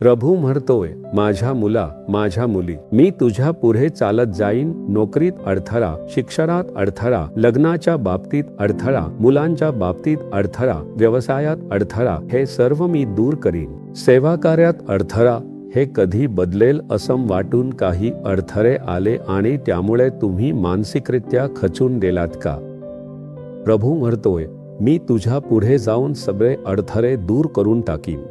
प्रभू म्हणतोय, माझ्या मुला, माझ्या मुली, मी तुझ्या पुढे चालत जाईन. नोकरीत अडथळा, शिक्षणात अडथळा, लग्नाच्या बाबतीत अडथळा, मुलांच्या बाबतीत अडथळा, व्यवसायात अडथळा, हे सर्व मी दूर करीन. सेवा कार्यात अडथळा, हे कधी बदलेल असं वाटून काही अडथळे आले आणि त्यामुळे तुम्ही मानसिकरित्या खचून गेलात का? प्रभू म्हणतोय, मी तुझ्या पुढे जाऊन सगळे अडथळे दूर करून टाकीन.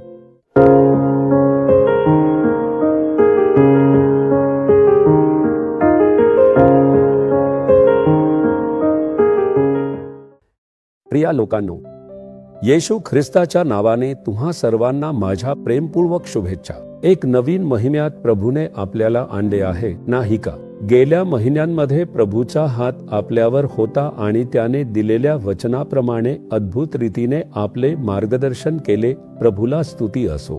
प्रिया लोकांनो, येशू ख्रिस्ताच्या नावाने तुम्हा सर्वांना माझ्या प्रेमपूर्वक शुभेच्छा. एक नवीन महिन्यात प्रभूने आपल्याला आणले आहे, नाही का? गेल्या महिन्यांमध्ये प्रभूचा हात आपल्यावर होता आणि त्याने दिलेल्या वचनाप्रमाणे अद्भुत रीतीने आपले मार्गदर्शन केले. प्रभूला स्तुती असो.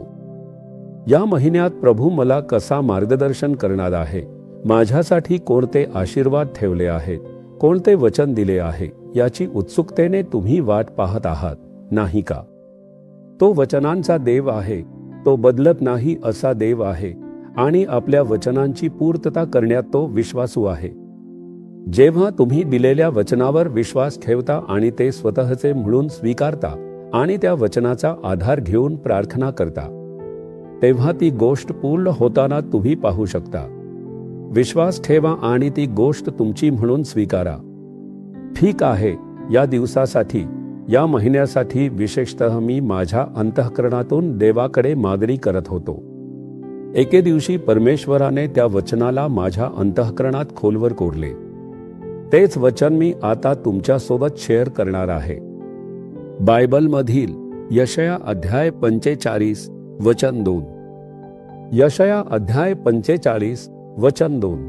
या महिन्यात प्रभू मला कसा मार्गदर्शन करणार आहे, माझ्यासाठी कोणते आशीर्वाद ठेवले आहेत, कोणते वचन दिले आहे, याची उत्सुकतेने तुम्ही वाट पाहत आहात, नाही का? तो वचनांचा देव आहे, तो बदलत नाही असा देव आहे आणि आपल्या वचनांची पूर्तता करण्यात तो विश्वासू आहे. जेव्हा तुम्ही दिलेल्या वचनावर विश्वास ठेवता आणि ते स्वतःचे म्हणून स्वीकारता आणि त्या वचनाचा आधार घेऊन प्रार्थना करता, तेव्हा ती गोष्ट पूर्ण होताना तुम्ही पाहू शकता. विश्वास ठेवा आणि ती गोष्ट तुमची म्हणून स्वीकारा. ठीक आहे, या दिवसासाठी, या महिन्यासाठी विशेषतः मी माझ्या अंतःकरणातून देवाकडे मागणी करत होतो. एके दिवशी परमेश्वराने त्या वचनाला माझ्या अंतःकरणात खोलवर कोरले. तेच वचन मी आता तुमच्यासोबत शेअर करणार आहे. बायबलमधील यशाया अध्याय 45 वचन 2. यशाया अध्याय 45 वचन 2.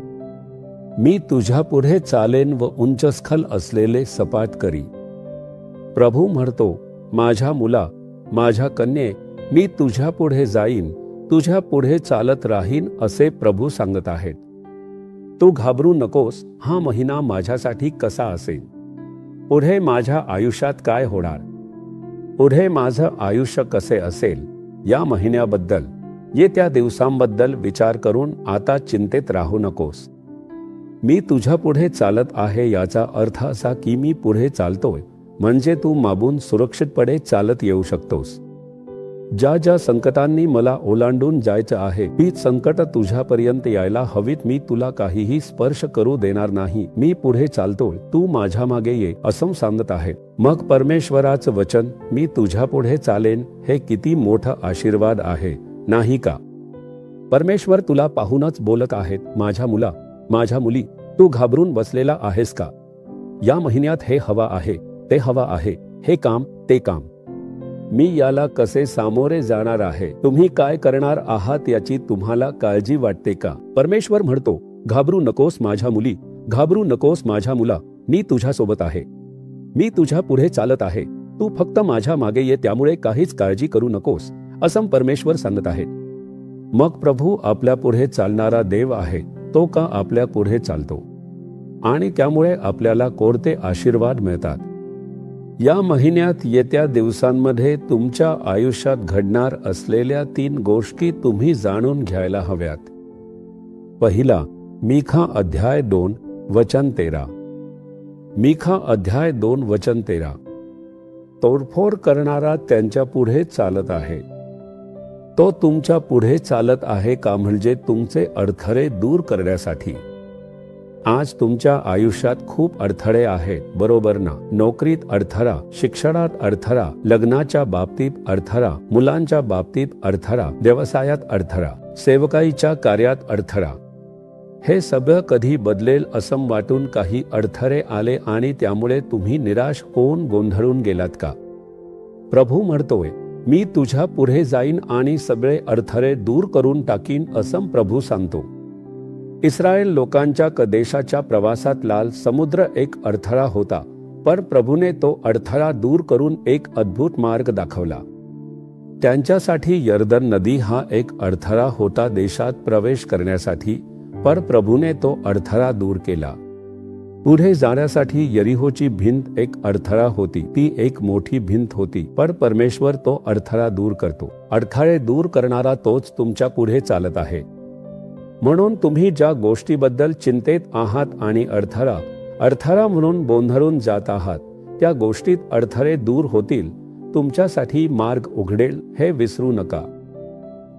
मी तुझ्या पुढे चालेन व उंचस्खल असलेले सपाट करी. प्रभू म्हणतो, माझ्या मुला, माझ्या कन्ये, मी तुझ्या पुढे जाईन, तुझ्या पुढे चालत राहीन, असे प्रभू सांगत आहेत. तू घाबरू नकोस. हा महिना माझ्यासाठी कसा असेल? पुढे माझ्या आयुष्यात काय होणार? पुढे माझं आयुष्य कसे असेल? या महिन्याबद्दल, येत्या दिवसांबद्दल विचार करून आता चिंतेत राहू नकोस. मी तुझ्या पुढे चालत आहे याचा अर्थ असा की मी पुढे चालतोय, म्हणजे तू मागून सुरक्षितपणे चालत येऊ शकतोस. ज्या ज्या संकटांनी मला ओलांडून जायचं आहे, तीच संकट तुझ्यापर्यंत यायला हवीत. मी तुला काहीही स्पर्श करू देणार नाही. मी पुढे चालतोय, तू माझ्या मागे ये, असं सांगत आहे. मग परमेश्वराचं वचन, मी तुझ्या पुढे चालेन, हे किती मोठा आशीर्वाद आहे, नाही का? परमेश्वर तुला पाहूनच बोलत आहेत, माझ्या मुला, माझ्या मुली, तू घाबरून बसलेला आहेस का? या महिन्यात हे हवा आहे, ते हवा आहे, हे काम, ते काम. मी याला कसे सामोरे जाणार आहे, तुम्ही काय करणार आहात याची तुम्हाला काळजी वाटते का? परमेश्वर म्हणतो, घाबरू नकोस माझ्या मुली, घाबरू नकोस माझ्या मुला, मी तुझ्यासोबत आहे. मी तुझ्या पुढे चालत आहे, तू फक्त माझ्या मागे ये, त्यामुळे काहीच काळजी करू नकोस, असं परमेश्वर सांगत आहेत. मग प्रभू आपल्या पुढे चालणारा देव आहे. तो का आपल्या पुढे चालतो आणि त्यामुळे आपल्याला कोणते आशीर्वाद मिळतात? या महिन्यात येत्या दिवसांमध्ये तुमच्या आयुष्यात घडणार असलेल्या 3 गोष्टी तुम्ही जाणून घ्यायला हव्यात. पहिला, मिखा अध्याय 2 वचन 13. मिखा अध्याय 2 वचन 13. तोडफोड करणारा त्यांच्या पुढे चालत आहे. तो तुमच्या पुढे चालत आहे का? म्हणजे तुमचे अडथळे दूर करण्यासाठी. आज तुमच्या आयुष्यात खूप अडथळे आहेत, बरोबर ना? नोकरीत अडथळा, शिक्षणात अडथळा, लग्नाच्या बाबतीत अडथळा, मुलांच्या बाबतीत अडथळा, व्यवसायात अडथळा, सेवकाईच्या कार्यात अडथळा. हे सगळं कधी बदलेल असं वाटून काही अडथळे आले आणि त्यामुळे तुम्ही निराश होऊन गोंधळून गेलात का? प्रभू म्हणतोय, मी तुझ्या पुढे जाईन आणि सगळे अडथळे दूर करून टाकीन, असं प्रभू सांगतो. इस्रायल लोकांच्या कदेशाच्या प्रवासात लाल समुद्र एक अडथळा होता, पण प्रभूने तो अडथळा दूर करून एक अद्भुत मार्ग दाखवला. त्यांच्यासाठी यर्दन नदी हा एक अडथळा होता देशात प्रवेश करण्यासाठी, पण प्रभूने तो अडथळा दूर केला. पुढे जाण्यासाठी यरीहोची भिंत एक अडथळा होती, ती एक मोठी भिंत होती, पण परमेश्वर तो अडथळा दूर करतो. अडथळे दूर करणारा तोच तुमच्या पुढे चालत आहे. म्हणून तुम्ही ज्या गोष्टीबद्दल चिंतेत आहात आणि अडथळा म्हणून गोंधळून जात आहात, त्या गोष्टीत अडथळे दूर होतील, तुमच्यासाठी मार्ग उघडेल हे विसरू नका.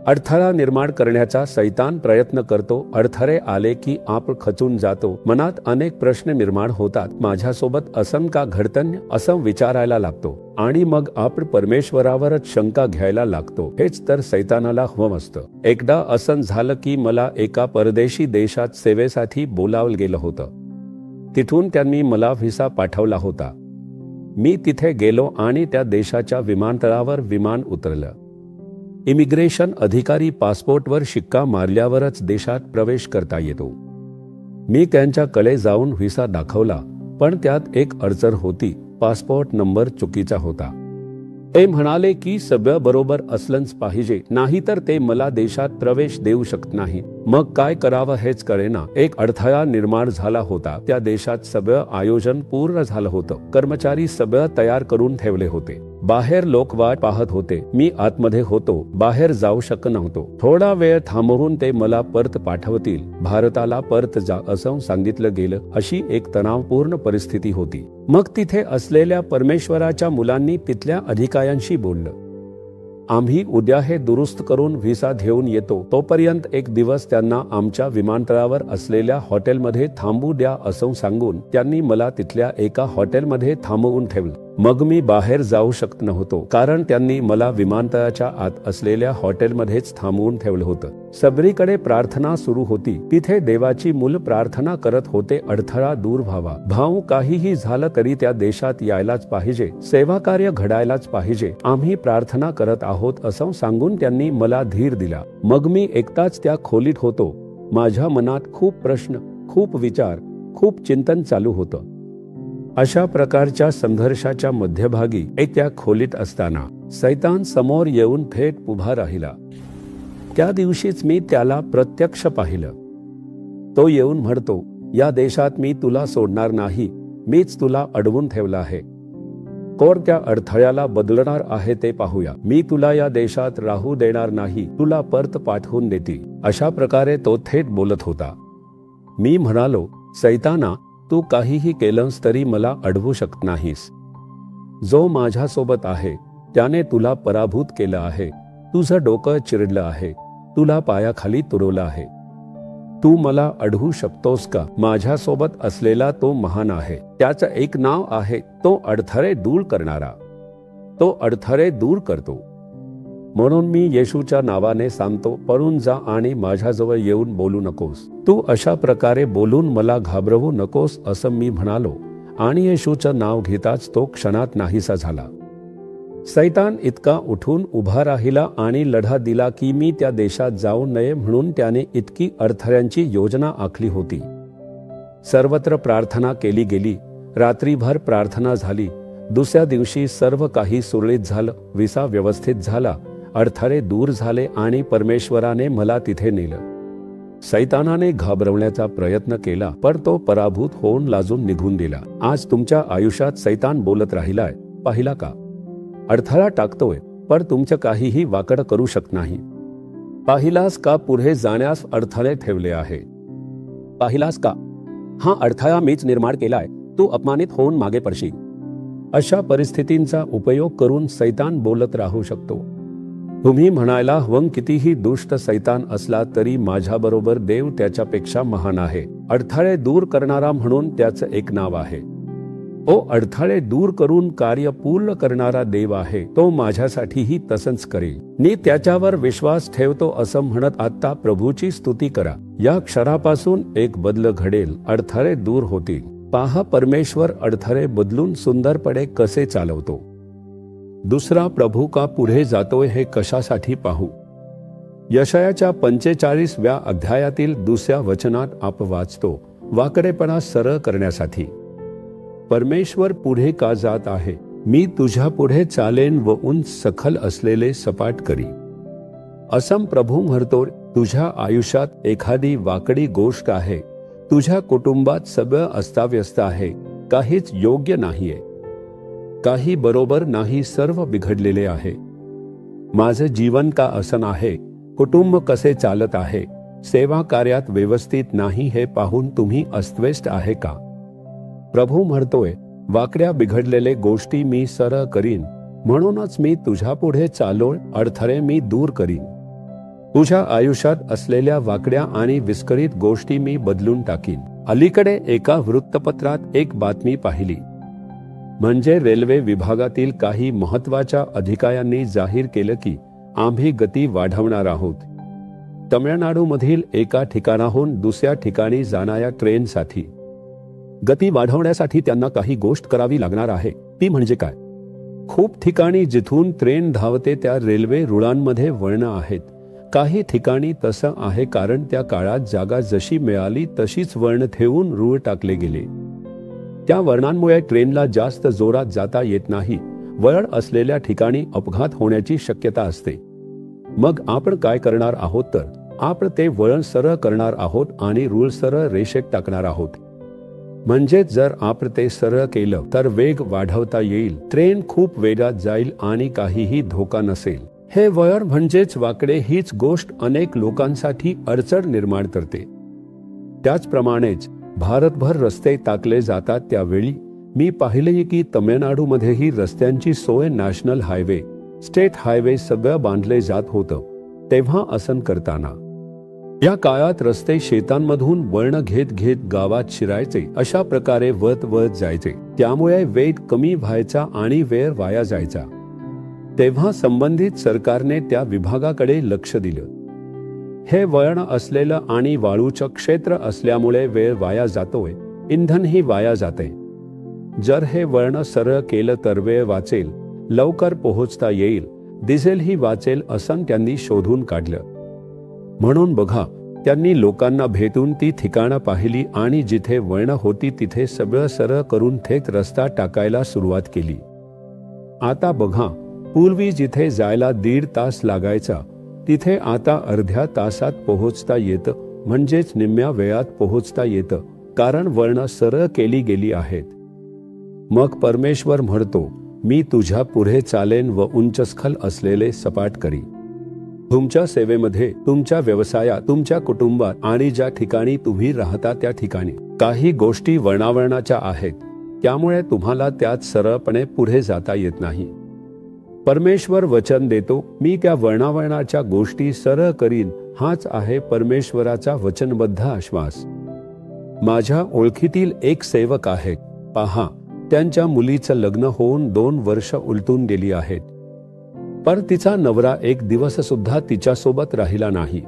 अडथळा निर्माण करण्याचा शैतान प्रयत्न करतो. अडथळे आले की आपण खचून जातो. मनात अनेक प्रश्न निर्माण होतात. माझ्यासोबत असं का घडतं असं विचारायला लागतो आणि मग आपण परमेश्वरावरच शंका घ्यायला लागतो. हेच तर शैतानाला हवं असतं. एकदा असं झालं की मला एका परदेशी देशात सेवेसाठी बोलावलं गेलं होतं. तिथून त्यांनी मला व्हिसा पाठवला होता. मी तिथे गेलो आणि त्या देशाच्या विमानतळावर विमान उतरलं. इमिग्रेशन अधिकारी पासपोर्टवर शिक्का मारल्यावरच देशात प्रवेश करता येतो. मी त्यांच्याकडे जाऊन व्हिसा दाखवला, पण त्यात एक अडचण होती. पासपोर्ट नंबर चुकीचा होता. ते म्हणाले की सगळं बरोबर असलंच पाहिजे, नाहीतर ते मला देशात प्रवेश देऊ शकत नाही. मग काय करावं हेच कळेना. एक अडथळा निर्माण झाला होता. त्या देशात सगळं आयोजन पूर्ण झालं होतं. कर्मचारी सगळं तयार करून ठेवले होते. बाहेर लोक वाट पाहत होते. मी आतमध्ये होतो. बाहेर जाऊ शकत नव्हतो. थोडा वेळ थांबवून ते मला परत पाठवतील, भारताला परत जा असं सांगितलं गेलं. अशी एक तणावपूर्ण परिस्थिती होती. मग तिथे असलेल्या परमेश्वराच्या मुलांनी तिथल्या अधिकाऱ्यांशी बोललं. आम्ही उद्या हे दुरुस्त करून व्हिसा घेऊन येतो. तोपर्यंत एक दिवस त्यांना आमच्या विमानतळावर असलेल्या हॉटेलमध्ये थांबू द्या असं सांगून त्यांनी मला तिथल्या एका हॉटेलमध्ये थांबवून ठेवलं. मग मी बाहेर जाऊ शकत नव्हतो, कारण त्यांनी मला विमानतळाच्या आत असलेल्या हॉटेलमध्येच थांबवून ठेवलं होतं. सगळीकडे प्रार्थना सुरू होती. तिथे देवाची मुलं प्रार्थना करत होते, अडथळा दूर व्हावा. भाऊ, काहीही झालं तरी त्या देशात यायलाच पाहिजे, सेवा कार्य घडायलाच पाहिजे, आम्ही प्रार्थना करत आहोत असं सांगून त्यांनी मला धीर दिला. मग मी एकटाच त्या खोलीत होतो. माझ्या मनात खूप प्रश्न, खूप विचार, खूप चिंतन चालू होतं. अशा प्रकारच्या संघर्षाच्या मध्यभागी त्या खोलीत असताना शैतान समोर येऊन थेट उभा राहिला. त्या दिवशीच मी त्याला प्रत्यक्ष पाहिलं. तो येऊन म्हणतो, या देशात मी तुला सोडणार नाही, मीच तुला अडवून ठेवलं आहे. कोण त्या अडथळ्याला बदलणार आहे ते पाहूया. मी तुला या देशात राहू देणार नाही, तुला परत पाठवून देतील. अशा प्रकारे तो थेट बोलत होता. मी म्हणालो, शैताना, तू काहीही केलंस तरी मला अडवू शकत नाहीस. जो माझ्यासोबत आहे त्याने तुला पराभूत केलं आहे. तुझं डोकं चिरडलं आहे, तुला पायाखाली तुरवलं आहे. तू मला अडवू शकतोस का? माझ्यासोबत असलेला तो महान आहे. त्याचं एक नाव आहे, तो अडथळे दूर करणारा. तो अडथळे दूर करतो. म्हणून मी येशूच्या नावाने सांगतो, पळून जा आणि माझ्याजवळ येऊन बोलू नकोस. तू अशा प्रकारे बोलून मला घाबरवू नकोस असं मी म्हणालो आणि येशूचं नाव घेताच तो क्षणात नाहीसा झाला. शैतान इतका उठून उभा राहिला आणि लढा दिला की मी त्या देशात जाऊ नये म्हणून त्याने इतकी अडथळ्यांची योजना आखली होती. सर्वत्र प्रार्थना केली गेली. रात्रीभर प्रार्थना झाली. दुसऱ्या दिवशी सर्व काही सुरळीत झालं. व्हिसा व्यवस्थित झाला. अडथळे दूर झाले आणि परमेश्वराने मला तिथे नेलं. शैतानाने घाबरवण्याचा प्रयत्न केला, पण तो पराभूत होऊन लाजून निघून गेला. आज तुमच्या आयुष्यात शैतान बोलत राहिलाय, पाहिला का? अडथळा टाकतोय, पण तुमचं काहीही वाकड करू शकत नाही. पाहिलास का पुढे जाण्यास अडथळे ठेवले आहे? पाहिलास का? हा अडथळा मीच निर्माण केलाय, तू अपमानित होऊन मागे पडशील. अशा परिस्थितींचा उपयोग करून शैतान बोलत राहू शकतो. तुम्ही म्हणायला हवं, कितीही दुष्ट शैतान असला तरी माझ्याबरोबर देव त्याच्यापेक्षा महान आहे. अडथळे दूर करणारा म्हणून त्याचं एक नाव आहे. तो अडथळे दूर करून कार्य पूर्ण करणारा देव आहे. तो माझ्यासाठीही तसंच करेल. मी त्याच्यावर विश्वास ठेवतो असं म्हणत आता प्रभूची स्तुती करा. या क्षणापासून एक बदल घडेल. अडथळे दूर होतील. पहा परमेश्वर अडथळे बदलून सुंदरपणे कसे चालवतो. दुसरा प्रभू का पुढे जातोय हे कशासाठी पाहू. यशायाच्या 45व्या अध्यायातील 2ऱ्या वचनात आपण वाचतो, वाकडेपणा सरळ करण्यासाठी. परमेश्वर पुढे का जात आहे? मी तुझ्या पुढे चालेन व उंच सखल असलेले सपाट करी. असं प्रभू म्हणतो. तुझ्या आयुष्यात एखादी वाकडी गोष्ट आहे, तुझ्या कुटुंबात सगळं अस्ताव्यस्त आहे, काहीच योग्य नाहीये, काही बरोबर नाही, सर्व बिघडलेले आहे. माझं जीवन का असं आहे, कुटुंब कसे चालत आहे, सेवा कार्यात व्यवस्थित नाही हे पाहून तुम्ही अस्वस्थ आहे का? प्रभू म्हणतोय, वाकड्या बिघडलेले गोष्टी मी सरळ करीन, म्हणूनच मी तुझ्या पुढे चालोळ अडथळे मी दूर करीन. तुझ्या आयुष्यात असलेल्या वाकड्या आणि विस्कळीत गोष्टी मी बदलून टाकीन. अलीकडे एका वृत्तपत्रात एक बातमी पाहिली. म्हणजे रेल्वे विभागातील काही महत्वाच्या अधिकाऱ्यांनी जाहीर केलं की आम्ही गती वाढवणार आहोत. तमिळनाडूमधील एका ठिकाणाहून दुसऱ्या ठिकाणी जाणाऱ्या ट्रेनसाठी गती वाढवण्यासाठी त्यांना काही गोष्ट करावी लागणार आहे. ती म्हणजे काय? खूप ठिकाणी जिथून ट्रेन धावते त्या रेल्वे रुळांमध्ये वळणं आहेत. काही ठिकाणी तसं आहे कारण त्या काळात जागा जशी मिळाली तशीच वळण ठेवून रूळ टाकले गेले. त्या वळणांमुळे ट्रेनला जास्त जोरात जाता येत नाही. वळण असलेल्या ठिकाणी अपघात होण्याची शक्यता असते. मग आपण काय करणार आहोत तर आपण ते वळण सरळ करणार आहोत आणि रूळ सरळ रेषेत टाकणार आहोत. म्हणजे जर आपण ते सरळ केलं तर वेग वाढवता येईल, ट्रेन खूप वेगात जाईल आणि काहीही धोका नसेल. हे वळण म्हणजेच वाकडे हीच गोष्ट अनेक लोकांसाठी अडचण निर्माण करते. त्याचप्रमाणेच भारतभर रस्ते टाकले जातात त्यावेळी मी पाहिले की तमिळनाडूमध्येही रस्त्यांची सोय नॅशनल हायवे, स्टेट हायवे सगळं बांधले जात होतं. तेव्हा असं करताना या काळात रस्ते शेतांमधून वळण घेत घेत गावात शिरायचे, अशा प्रकारे वळत जायचे. त्यामुळे वेग कमी व्हायचा आणि वेळ वाया जायचा. तेव्हा संबंधित सरकारने त्या विभागाकडे लक्ष दिलं. हे वळण असलेलं आणि वाळूचं क्षेत्र असल्यामुळे वेळ वाया जातोय, इंधनही वाया जाते. जर हे वळण सरळ केलं तर वेळ वाचेल, लवकर पोहोचता येईल, डिझेलही वाचेल असं त्यांनी शोधून काढलं. म्हणून बघा, त्यांनी लोकांना भेटून ती ठिकाणं पाहिली आणि जिथे वळण होती तिथे सगळं सरळ करून थेट रस्ता टाकायला सुरुवात केली. आता बघा, पूर्वी जिथे जायला 1.5 तास लागायचा तिथे आता अर्ध्या तासात पोहोचता येतं, म्हणजेच निम्म्या वेळात पोहोचता येतं, कारण वळण सरळ केली गेली आहेत. मग परमेश्वर म्हणतो, मी तुझ्या पुढे चालेन व उंचस्खल असलेले सपाट करी. तुमच्या सेवेमध्ये, तुमच्या व्यवसायात, तुमच्या कुटुंबात आणि ज्या ठिकाणी तुम्ही राहता त्या ठिकाणी काही गोष्टी वळणावळणाच्या आहेत, त्यामुळे तुम्हाला त्यात सरळपणे पुढे जाता येत नाही. परमेश्वर वचन देतो, मी त्या वळणावळणाच्या गोष्टी सरळ करीन. हाच आहे परमेश्वराचा वचनबद्ध आश्वास. माझ्या ओळखीतील एक सेवक आहेत. पहा, त्यांच्या मुलीचं लग्न होऊन 2 वर्ष उलटून गेली आहेत. पर तिचा नवरा एक दिवस सुद्धा तिच्यासोबत राहिला नाही.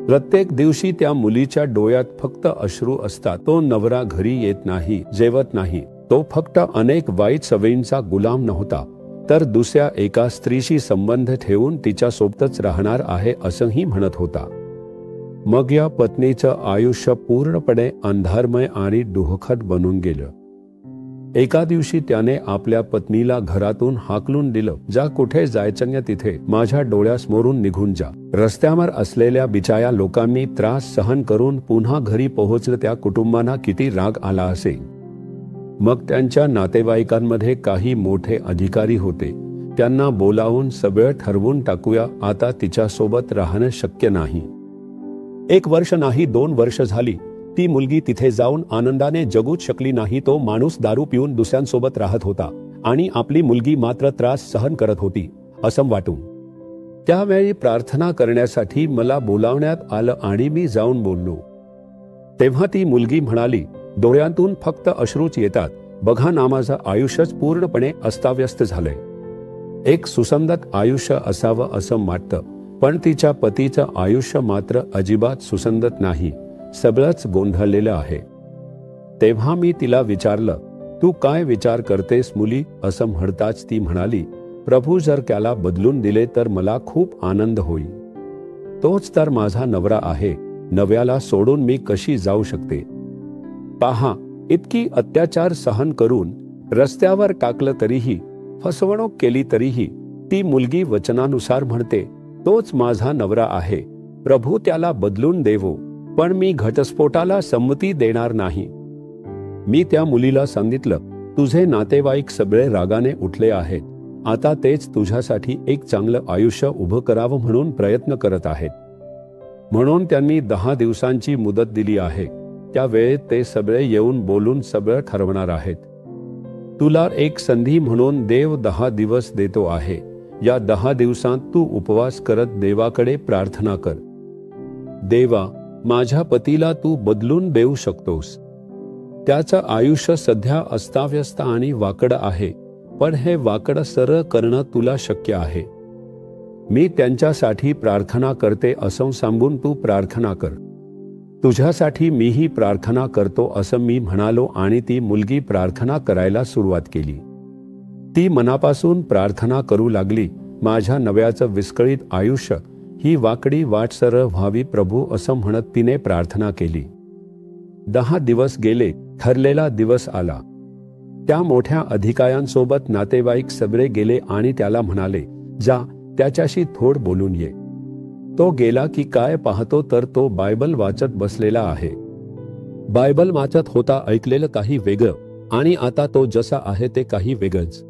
प्रत्येक दिवशी त्या मुलीच्या डोळ्यात फक्त अश्रू असतात. तो नवरा घरी येत नाही, जेवत नाही. तो फक्त अनेक वाईट सवयींचा गुलाम नव्हता, तर दुसऱ्या एका स्त्रीशी संबंध ठेवून तिच्यासोबतच राहणार आहे असंही म्हणत होता. मग या पत्नीचं आयुष्य पूर्णपणे अंधारमय आणि दुःखद बनून गेलं. एका दिवशी त्याने आपल्या पत्नीला घरातून हाकलून दिलं, जा कुठे जायचं तिथे माझ्या डोळ्यासमोरून निघून जा. रस्त्यावर असलेल्या बिचाऱ्या लोकांनी त्रास सहन करून पुन्हा घरी पोहोचलं. त्या कुटुंबांना किती राग आला असेल. मग त्यांच्या नातेवाईकांमध्ये काही मोठे अधिकारी होते. त्यांना बोलावून सगळं ठरवून टाकूया, आता तिच्यासोबत राहणं शक्य नाही. 1 वर्ष नाही, 2 वर्ष झाली. ती मुलगी तिथे जाऊन आनंदाने जगूच शकली नाही. तो माणूस दारू पिऊन दुसऱ्यांसोबत राहत होता आणि आपली मुलगी मात्र त्रास सहन करत होती असं वाटून. त्यावेळी प्रार्थना करण्यासाठी मला बोलावण्यात आलं आणि मी जाऊन बोललो. तेव्हा ती मुलगी म्हणाली, डोळ्यातून फक्त अश्रूच येतात. बघा ना, माझं आयुष्यच पूर्णपणे अस्ताव्यस्त झालंय. एक सुसंगत आयुष्य असावं असं वाटतं, पण तिच्या पतीचं आयुष्य मात्र अजिबात सुसंगत नाही. सगळंच गोंधळलेलं आहे. तेव्हा मी तिला विचारलं, तू काय विचार करतेस मुली? असं म्हणताच ती म्हणाली, प्रभू जर त्याला बदलून दिले तर मला खूप आनंद होईल. तोच तर माझा नवरा आहे. नव्याला सोडून मी कशी जाऊ शकते? पहा, इतकी अत्याचार सहन करून रस्त्यावर टाकलं तरीही, फसवणूक केली तरीही ती मुलगी वचनानुसार म्हणते, तोच माझा नवरा आहे, प्रभू त्याला बदलून देवो. पण मी घटस्फोटाला संमती देणार नाही. मी त्या मुलीला सांगितलं, तुझे नातेवाईक सगळे रागाने उठले आहेत. आता तेच तुझ्यासाठी एक चांगलं आयुष्य उभं करावं म्हणून प्रयत्न करत आहेत. म्हणून त्यांनी 10 दिवसांची मुदत दिली आहे. त्या वेळेत ते सगळे येऊन बोलून सगळं ठरवणार आहेत. तुला एक संधी म्हणून देव 10 दिवस देतो आहे. या 10 दिवसांत तू उपवास करत देवाकडे प्रार्थना कर. देवा, माझ्या पतीला तू बदलून देऊ शकतोस. त्याचं आयुष्य सध्या अस्ताव्यस्त आणि वाकडं आहे, पण हे वाकडं सरळ करणं तुला शक्य आहे. मी त्यांच्यासाठी प्रार्थना करते असं सांगून तू प्रार्थना कर. तुझ्यासाठी मीही प्रार्थना करतो असं मी म्हणालो आणि ती मुलगी प्रार्थना करायला सुरुवात केली. ती मनापासून प्रार्थना करू लागली, माझ्या नव्याचं विस्कळीत आयुष्य ही वाकडी वाट सरळ व्हावी प्रभू असं म्हणत तिने प्रार्थना केली. 10 दिवस गेले. ठरलेला दिवस आला. त्या मोठ्या अधिकाऱ्यांसोबत नातेवाईक सगळे गेले आणि त्याला म्हणाले, जा त्याच्याशी थोड बोलून ये. तो गेला की काय पाहतो तर तो बायबल वाचत बसलेला आहे. बायबल वाचत होता ऐकलेलं काही वेगळं आणि आता तो जसा आहे ते काही वेगळंच.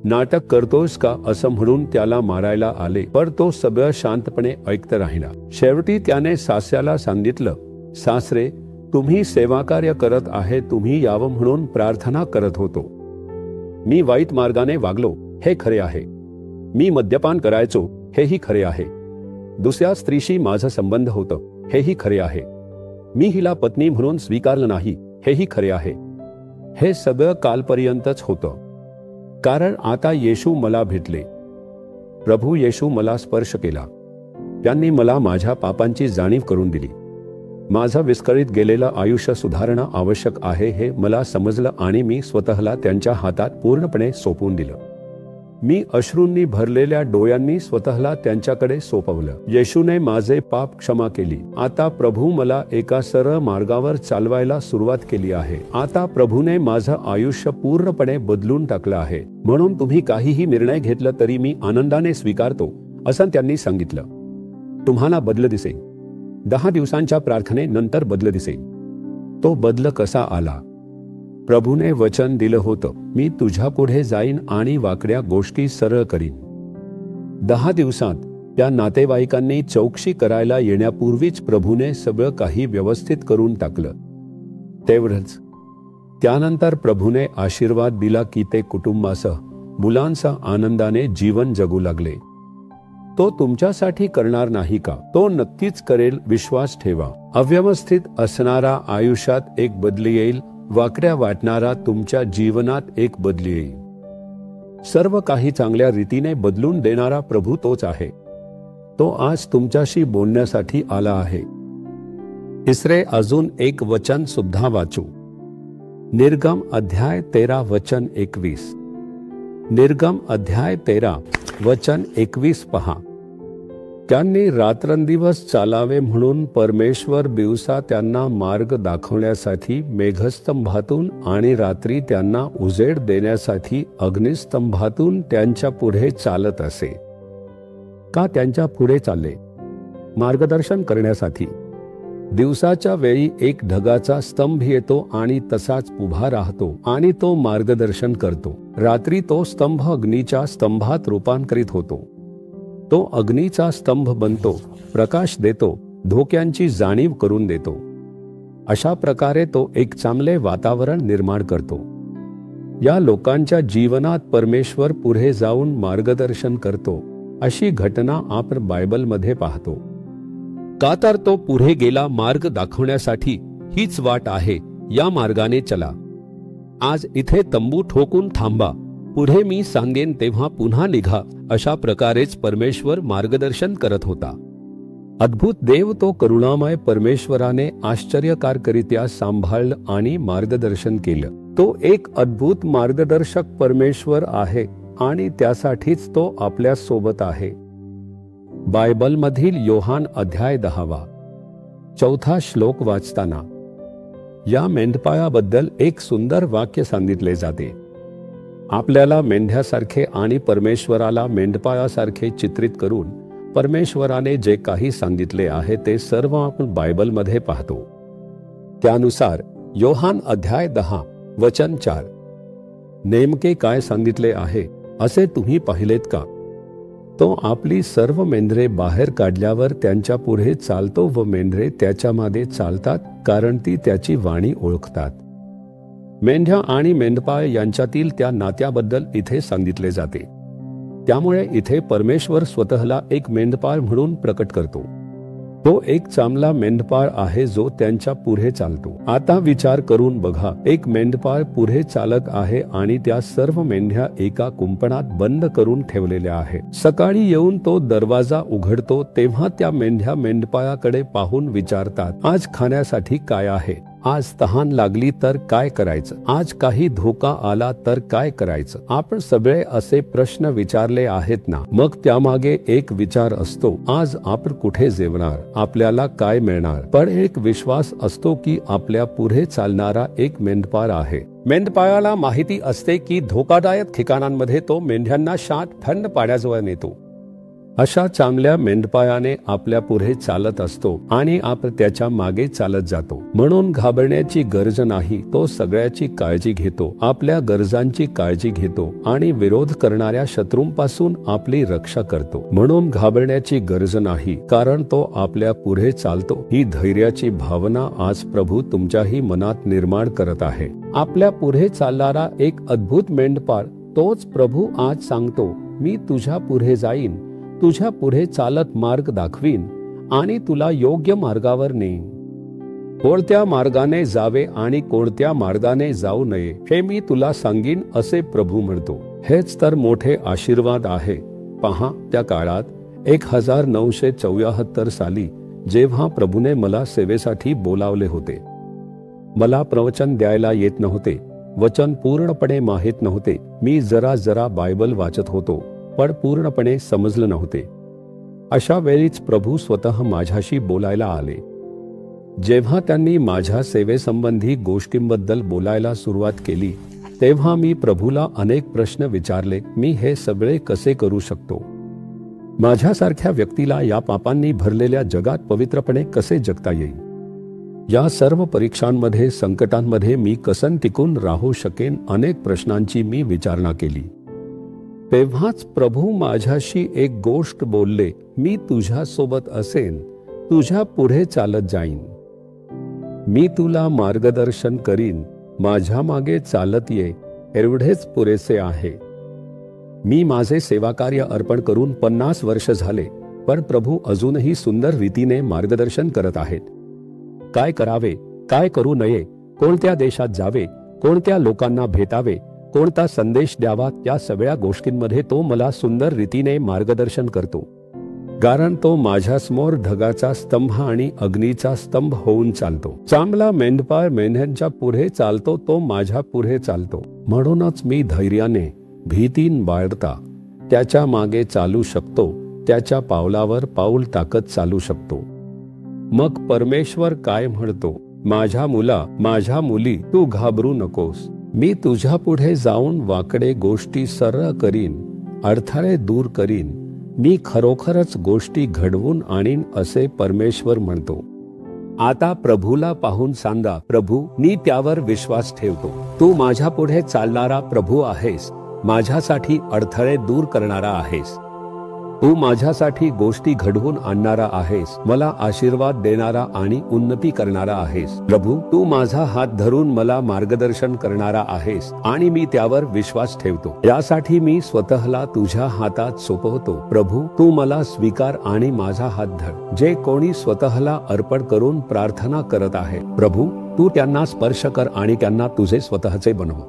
नाटक करतोस का असं म्हणून त्याला मारायला आले, पण तो सगळं शांतपणे ऐकत राहिला. शेवटी त्याने सासऱ्याला सांगितलं, सासरे, तुम्ही सेवाकार्य करत आहे, तुम्ही यावं म्हणून प्रार्थना करत होतो. मी वाईट मार्गाने वागलो, हे खरे आहे. मी मद्यपान करायचो, हेही खरे आहे. दुसऱ्या स्त्रीशी माझं संबंध होतं, हेही खरे आहे. मी हिला पत्नी म्हणून स्वीकारलं नाही, हेही खरे आहे. हे सगळं कालपर्यंतच होतं. कारण आता येशू मला भेटले. प्रभू येशू मला स्पर्श केला. त्यांनी मला माझ्या पापांची जाणीव करून दिली. माझं विस्कळीत गेलेलं आयुष्य सुधारणं आवश्यक आहे हे मला समजलं आणि मी स्वतःला त्यांच्या हातात पूर्णपणे सोपवून दिलं. मी अश्रूंनी भरलेल्या डोळ्यांनी स्वतःला त्यांच्याकडे सोपवलं. येशूने माझे पाप क्षमा केली. आता प्रभू मला एका सरळ मार्गावर चालवायला सुरुवात केली आहे. आता प्रभूने माझं आयुष्य पूर्णपणे बदलून टाकलं आहे. म्हणून तुम्ही काहीही निर्णय घेतला तरी मी आनंदाने स्वीकारतो असं त्यांनी सांगितलं. तुम्हाला बदल दिसेल. 10 दिवसांच्या प्रार्थनेनंतर बदल दिसेल. तो बदल कसा आला? प्रभूने वचन दिलं होतं, मी तुझ्या पुढे जाईन आणि वाकड्या गोष्टी सरळ करीन. 10 दिवसात त्या नातेवाईकांनी चौकशी करायला येण्यापूर्वीच प्रभूने सगळं काही व्यवस्थित करून टाकलं. तेवढंच. त्यानंतर प्रभूने आशीर्वाद दिला की ते कुटुंबासह मुलांसह आनंदाने जीवन जगू लागले. तो तुमच्यासाठी करणार नाही का? तो नक्कीच करेल, विश्वास ठेवा. अव्यवस्थित असणारा आयुष्यात एक बदली येईल. वाकड्या वाटणारा तुमच्या जीवनात एक बदली येईल. सर्व काही चांगल्या रीतीने बदलून देणारा प्रभू तोच आहे. तो आज तुमच्याशी बोलण्यासाठी आला आहे. तिसरे अजून एक वचन सुद्धा वाचू. निर्गम अध्याय 13 वचन 21. निर्गम अध्याय 13 वचन 21 पहा. त्यांनी रात्रंदिवस चालावे म्हणून परमेश्वर दिवसा त्यांना मार्ग दाखवण्यासाठी मेघस्तंभातून आणि रात्री त्यांना उजेड देण्यासाठी अग्निस्तंभातून त्यांच्या पुढे चालत असे. का त्यांच्या पुढे चालले? मार्गदर्शन करण्यासाठी. दिवसाच्या वेळी एक ढगाचा स्तंभ येतो आणि तसाच उभा राहतो आणि तो मार्गदर्शन करतो. रात्री तो स्तंभ अग्नीच्या स्तंभात रूपांतरित होतो. तो अग्नीचा स्तंभ बनतो, प्रकाश देतो, धोक्यांची जाणीव करून देतो. अशा प्रकारे तो एक चांगले वातावरण निर्माण करतो. या लोकांच्या जीवनात परमेश्वर पुढे जाऊन मार्गदर्शन करतो. अशी घटना आपण बायबलमध्ये पाहतो. का तर तो पुढे गेला मार्ग दाखवण्यासाठी. हीच वाट आहे, या मार्गाने चला. आज इथे तंबू ठोकून थांबा, पुढे मी सांगेन तेव्हा पुन्हा निघा. अशा प्रकारेच परमेश्वर मार्गदर्शन करत होता. अद्भुत देव तो करुणामय परमेश्वराने आश्चर्यकारकरित्या सांभाळलं आणि मार्गदर्शन केलं. तो एक अद्भुत मार्गदर्शक परमेश्वर आहे आणि त्यासाठीच तो आपल्या सोबत आहे. बायबलमधील योहान अध्याय 10 4 श्लोक वाचताना या मेंढपाळाबद्दल एक सुंदर वाक्य सांगितले जाते. आपल्याला मेंढ्यासारखे आणि परमेश्वराला मेंढपाळासारखे चित्रित करून परमेश्वराने जे काही सांगितले आहे ते सर्व आपण बायबलमध्ये पाहतो. त्यानुसार योहान अध्याय 10 वचन 4, नेमके काय सांगितले आहे असे तुम्ही पाहिलेत का? तो आपली सर्व मेंढरे बाहेर काढल्यावर त्यांच्या पुढे चालतो व मेंढरे त्याच्या मागे चालतात, कारण ती त्याची वाणी ओळखतात. मेंढ्या आणि मेंढपाळ यांच्यातील त्या नात्याबद्दल इथे सांगितले जाते. त्यामुळे इथे परमेश्वर स्वतःला एक मेंढपाळ म्हणून प्रकट करतो. तो एक चांगला मेंढपाळ आहे जो त्यांच्या पुढे चालतो. आता विचार करून बघा, एक मेंढपाळ पुढे चालक आहे आणि त्या सर्व मेंढ्या एका कुंपणात बंद करून ठेवलेल्या आहेत. सकाळी येऊन तो दरवाजा उघडतो तेव्हा त्या मेंढ्या मेंढपाळाकडे पाहून विचारतात, आज खाण्यासाठी काय आहे? आज तहान लागली तर काय करायचं? आज काही धोका आला तर काय करायचं? आपण सगळे असे प्रश्न विचारले आहेत ना? मग त्यामागे एक विचार असतो, आज आपण कुठे जेवणार? आपल्याला काय मिळणार? पण एक विश्वास असतो की आपल्या पुढे चालणारा एक मेंढपाळ आहे. मेंढपाळाला माहिती असते की धोकादायक ठिकाणांमध्ये तो मेंढ्यांना शांत थंड पाण्याजवळ नेतो. अशा चांगल्या मेंढपाळाने आपल्या पुढे चालत असतो आणि आपण त्याच्या मागे चालत जातो. म्हणून घाबरण्याची गरज नाही. तो सगळ्याची काळजी घेतो, आपल्या गरजांची काळजी घेतो आणि विरोध करणाऱ्या शत्रूंपासून आपली रक्षा करतो. म्हणून घाबरण्याची गरज नाही, कारण तो आपल्या पुढे चालतो. ही धैर्याची भावना आज प्रभू तुमच्याही मनात निर्माण करत आहे. आपल्या पुढे चालणारा एक अद्भुत मेंढपाळ तोच प्रभू आज सांगतो, मी तुझ्या पुढे जाईन, तुझ्या पुढे चालत मार्ग दाखवीन आणि तुला योग्य मार्गावर नेईन. कोणत्या मार्गाने जावे आणि कोणत्या मार्गाने जाऊ नये हे मी तुला सांगीन असे प्रभू म्हणतो. हेच तर मोठे आशीर्वाद आहे. पहा, त्या काळात 1974 साली जेव्हा प्रभूने मला सेवेसाठी बोलावले होते, मला प्रवचन द्यायला येत नव्हते. वचन पूर्णपणे माहित नव्हते. मी जरा बायबल वाचत होतो, पण पूर्णपणे समजलं नव्हते. अशा वेळीच प्रभू स्वतः माझ्याशी बोलायला आले. जेव्हा त्यांनी माझ्या सेवेसंबंधी गोष्टींबद्दल बोलायला सुरुवात केली तेव्हा मी प्रभूला अनेक प्रश्न विचारले. मी हे सगळे कसे करू शकतो? माझ्यासारख्या व्यक्तीला या पापांनी भरलेल्या जगात पवित्रपणे कसे जगता येईल? या सर्व परीक्षांमध्ये, संकटांमध्ये मी कसं टिकून राहू शकेन? अनेक प्रश्नांची मी विचारणा केली. तेव्हाच प्रभू माझ्याशी एक गोष्ट बोलले, मी तुझ्या सोबत असेन, तुझ्या पुढे चालत जाईन, मी तुला मार्गदर्शन करीन, माझ्या मागे चालत ये, एवढेच पुरेसे आहे. मी माझे सेवाकार्य अर्पण करून 50 वर्ष झाले, पण प्रभू अजूनही सुंदर रीतीने मार्गदर्शन करत आहेत. काय करावे, काय करू नये, कोणत्या देशात जावे, कोणत्या लोकांना भेटावे, कोणता संदेश द्यावा, त्या सगळ्या गोष्टींमध्ये तो मला सुंदर रीतीने मार्गदर्शन करतो. कारण तो माझ्यासमोर ढगाचा स्तंभ आणि अग्नीचा स्तंभ होऊन चालतो. चांगला मेंढपाळ मेंढ्यांच्या पुढे चालतो, तो माझ्या पुढे चालतो. म्हणूनच मी धैर्याने, भीतीन बाळगता त्याच्या मागे चालू शकतो, त्याच्या पावलावर पाऊल टाकत चालू शकतो. मग परमेश्वर काय म्हणतो? माझ्या मुला, माझ्या मुली, तू घाबरू नकोस. मी तुझ्या पुढे जाऊन वाकडे गोष्टी सरळ करीन, अडथळे दूर करीन. मी खरोखरच गोष्टी घडवून आणीन असे परमेश्वर म्हणतो. आता प्रभूला पाहून सांगा, प्रभू, मी त्यावर विश्वास ठेवतो. तू माझ्या पुढे चालणारा प्रभू आहेस, माझ्यासाठी अडथळे दूर करणारा आहेस. तू माझ्यासाठी गोष्टी घडवून आणणारा आहेस, मला आशीर्वाद देणारा आणि उन्नती करणारा आहेस. प्रभू, तू माझा हात धरून मला मार्गदर्शन करणारा आहेस आणि मी त्यावर विश्वास ठेवतो. यासाठी मी स्वतःला तुझ्या हातात सोपवतो. प्रभू, तू मला स्वीकार आणि माझा हात धर. जे कोणी स्वतःला अर्पण करून प्रार्थना करत आहे, प्रभू, तू त्यांना स्पर्श कर आणि त्यांना तुझे स्वतःचे बनव.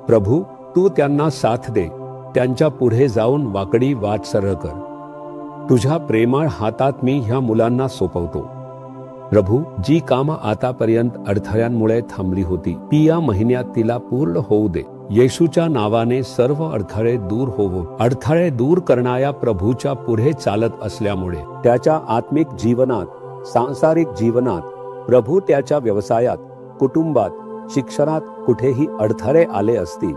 प्रभू, तू त्यांना साथ दे, त्यांच्या पुढे जाऊन वाकडी वाट सरळ कर. तुझ्या प्रेमळ हातात मी ह्या मुलांना सोपवतो. प्रभू, जी कामं आतापर्यंत अडथळ्यांमुळे थांबली होती, ती या महिन्यात तिला पूर्ण होऊ दे. येशूच्या नावाने सर्व अडथळे दूर होवो. अडथळे दूर करणाऱ्या प्रभूच्या पुढे चालत असल्यामुळे त्याच्या आत्मिक जीवनात, सांसारिक जीवनात, प्रभू त्याच्या व्यवसायात, कुटुंबात, शिक्षणात कुठेही अडथळे आले असतील,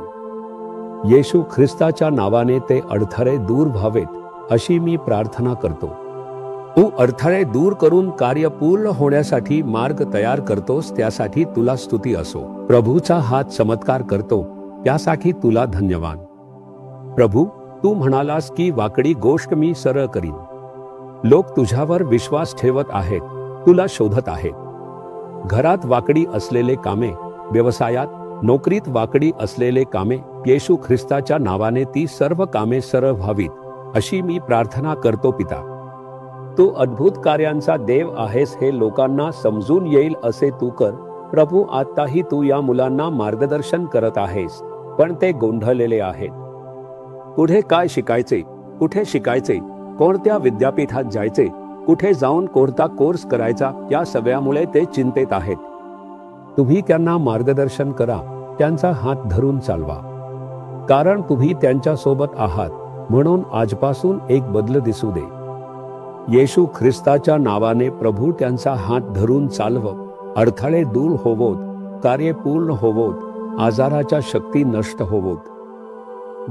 येशू ख्रिस्ताच्या नावाने ते अडथळे दूर व्हावेत अशी मी प्रार्थना करतो. तू अडथळे दूर करून कार्य पूर्ण होण्यासाठी मार्ग तयार करतोस, त्यासाठी तुला स्तुती असो. प्रभूचा हात चमत्कार करतो, त्यासाठी तुला धन्यवाद. प्रभू, तू म्हणालास की वाकडी गोष्ट मी सरळ करीन. लोक तुझ्यावर विश्वास ठेवत आहेत, तुला शोधत आहेत. घरात वाकडी असलेले कामे, व्यवसायात, नोकरीत वाकडी असलेले कामे, येशू ख्रिस्ताच्या नावाने ती सर्व कामे सरळ व्हावीत, अशी मी प्रार्थना करतो. पिता, तू अद्भुत कार्यांचा देव आहेस हे लोकांना समजून येईल असे तू कर. प्रभू, आताही तू या मुलांना मार्गदर्शन करत आहेस, पण ते गोंधळलेले आहेत. पुढे काय शिकायचे, कुठे शिकायचे, कोणत्या विद्यापीठात जायचे, कुठे जाऊन कोणता कोर्स करायचा, या सगळ्यामुळे ते चिंतेत आहेत. तुम्ही त्यांना मार्गदर्शन करा, त्यांचा हात धरून चालवा, कारण तुम्ही त्यांच्या सोबत आहात. म्हणून आजपासून एक बदल दिसू दे. येशू ख्रिस्ताच्या नावाने प्रभू त्यांचा हात धरून चालव. अडथळे दूर होवोत, कार्य पूर्ण होवोत, आजाराच्या शक्ती नष्ट होवोत,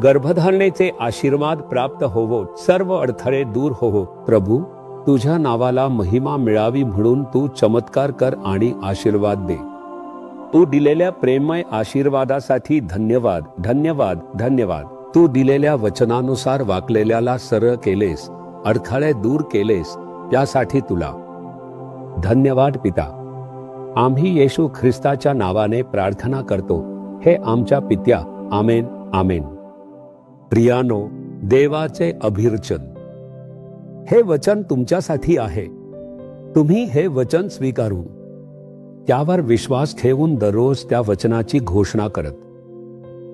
गर्भधारणेचे आशीर्वाद प्राप्त होवोत, सर्व अडथळे दूर होवोत. प्रभू, तुझ्या नावाला महिमा मिळावी म्हणून तू चमत्कार कर आणि आशीर्वाद दे. तू दिलेल्या प्रेममय आशीर्वादासाठी धन्यवाद, धन्यवाद, धन्यवाद. तू दिलेल्या वचनानुसार वाकलेल्याला सरळ केलेस, अडथळे दूर केलेस, त्यासाठी तुला धन्यवाद. पिता, आम्ही येशू ख्रिस्ताच्या नावाने प्रार्थना करतो, हे आमच्या पित्या. आमेन, आमेन. प्रियानो, देवाचे अभिर्चन. हे वचन तुमच्यासाठी आहे. तुम्ही हे वचन स्वीकारून त्यावर विश्वास ठेवून दररोज त्या वचनाची घोषणा करत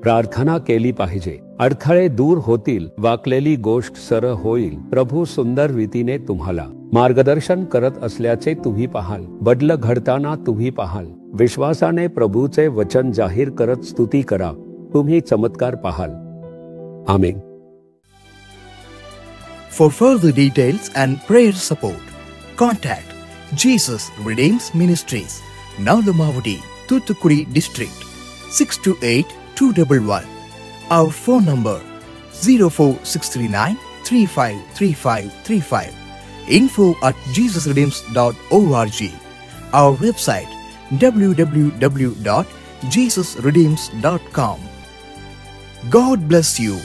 प्रार्थना केली पाहिजे. अडथळे दूर होतील, वाकलेली गोष्ट सरळ होईल. प्रभू सुंदर रीतीने तुम्हाला मार्गदर्शन करत असल्याचे तुम्ही पाहाल. बदल घडताना तुम्ही पाहाल. विश्वासाने प्रभूचे वचन जाहीर करत स्तुती करा, तुम्ही चमत्कार पाहाल. आमेन. For further details and prayer support, contact Jesus Redeems Ministries, Nalamavadi, Thoothukudi District, 628-211. Our phone number 04639 353535. info@jesusredeems.org. Our website www.jesusredeems.com. God bless you.